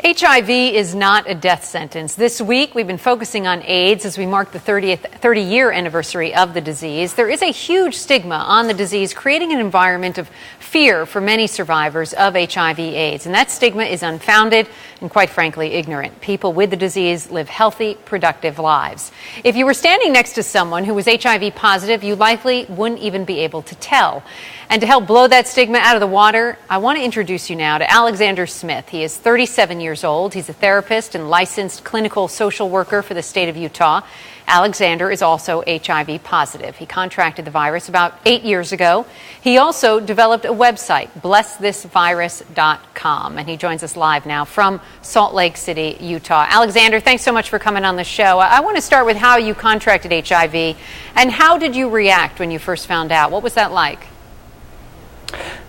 HIV is not a death sentence. This week, we've been focusing on AIDS as we mark the 30-year anniversary of the disease. There is a huge stigma on the disease, creating an environment of fear for many survivors of HIV/AIDS. And that stigma is unfounded and, quite frankly, ignorant. People with the disease live healthy, productive lives. If you were standing next to someone who was HIV positive, you likely wouldn't even be able to tell. And to help blow that stigma out of the water, I want to introduce you now to Alexander Smith. He is 37 years old. He's a therapist and licensed clinical social worker for the state of Utah. Alexander is also HIV positive. He contracted the virus about 8 years ago. He also developed a website, blessthisvirus.com, and he joins us live now from Salt Lake City, Utah. Alexander, thanks so much for coming on the show. I want to start with how you contracted HIV, and how did you react when you first found out? What was that like?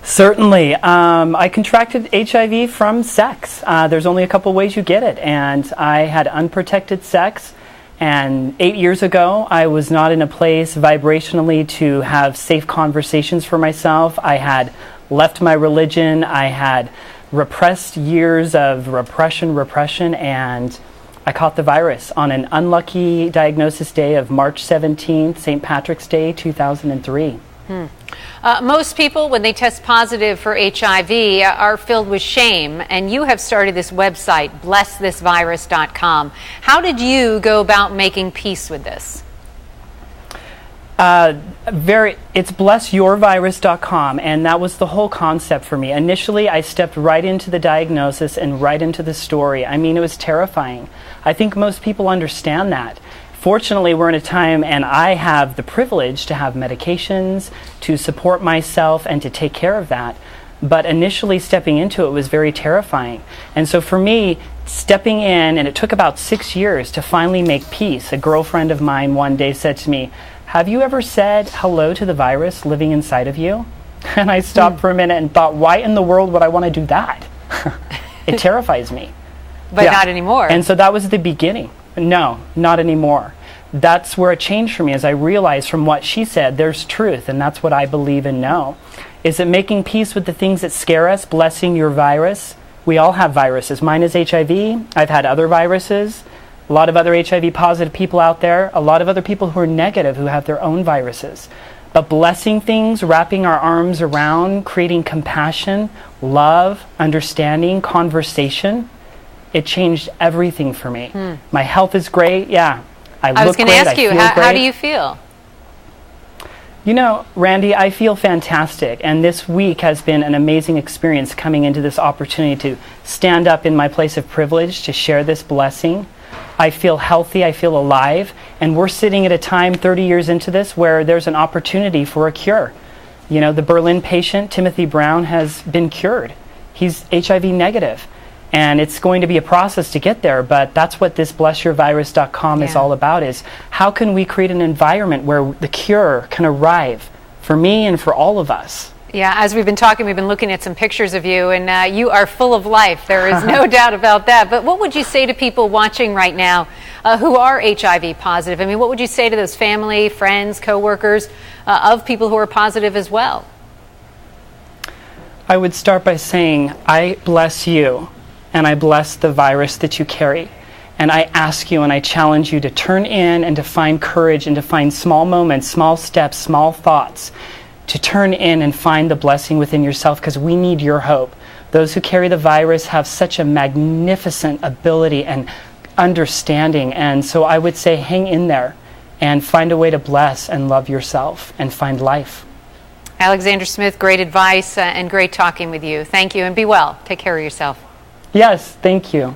Certainly. I contracted HIV from sex. There's only a couple ways you get it, and I had unprotected sex. And 8 years ago, I was not in a place vibrationally to have safe conversations for myself. I had left my religion. I had repressed years of repression, and I caught the virus on an unlucky diagnosis day of March 17th, St. Patrick's Day, 2003. Most people, when they test positive for HIV, are filled with shame, and you have started this website, blessthisvirus.com. How did you go about making peace with this? It's blessyourvirus.com, and that was the whole concept for me. Initially, I stepped right into the diagnosis and right into the story. I mean, it was terrifying. I think most people understand that. Fortunately, we're in a time, and I have the privilege to have medications, to support myself, and to take care of that. But initially, stepping into it was very terrifying. And so for me, stepping in, and it took about 6 years to finally make peace. A girlfriend of mine one day said to me, "Have you ever said hello to the virus living inside of you?" And I stopped for a minute and thought, why in the world would I want to do that? It terrifies me. But not anymore. And so that was the beginning. No, not anymore. That's where it changed for me, as I realized from what she said, there's truth, and that's what I believe and know. Is it making peace with the things that scare us, blessing your virus? We all have viruses. Mine is HIV. I've had other viruses. A lot of other HIV positive people out there. A lot of other people who are negative who have their own viruses. But blessing things, wrapping our arms around, creating compassion, love, understanding, conversation, it changed everything for me. My health is great. Yeah, I was going to ask you, how do you feel? You know, Randy, I feel fantastic. And this week has been an amazing experience coming into this opportunity to stand up in my place of privilege, to share this blessing. I feel healthy. I feel alive. And we're sitting at a time 30 years into this where there's an opportunity for a cure. You know, the Berlin patient, Timothy Brown, has been cured. He's HIV negative. And it's going to be a process to get there, but that's what this blessyourvirus.com is all about, is how can we create an environment where the cure can arrive for me and for all of us. Yeah, as we've been talking, we've been looking at some pictures of you, and you are full of life. There is no doubt about that. But what would you say to people watching right now who are HIV positive? I mean, what would you say to those family, friends, coworkers of people who are positive as well? I would start by saying, I bless you. And I bless the virus that you carry. And I ask you and I challenge you to turn in and to find courage and to find small moments, small steps, small thoughts, to turn in and find the blessing within yourself, because we need your hope. Those who carry the virus have such a magnificent ability and understanding. And so I would say hang in there and find a way to bless and love yourself and find life. Alexander Smith, great advice and great talking with you. Thank you, and be well. Take care of yourself. Yes, thank you.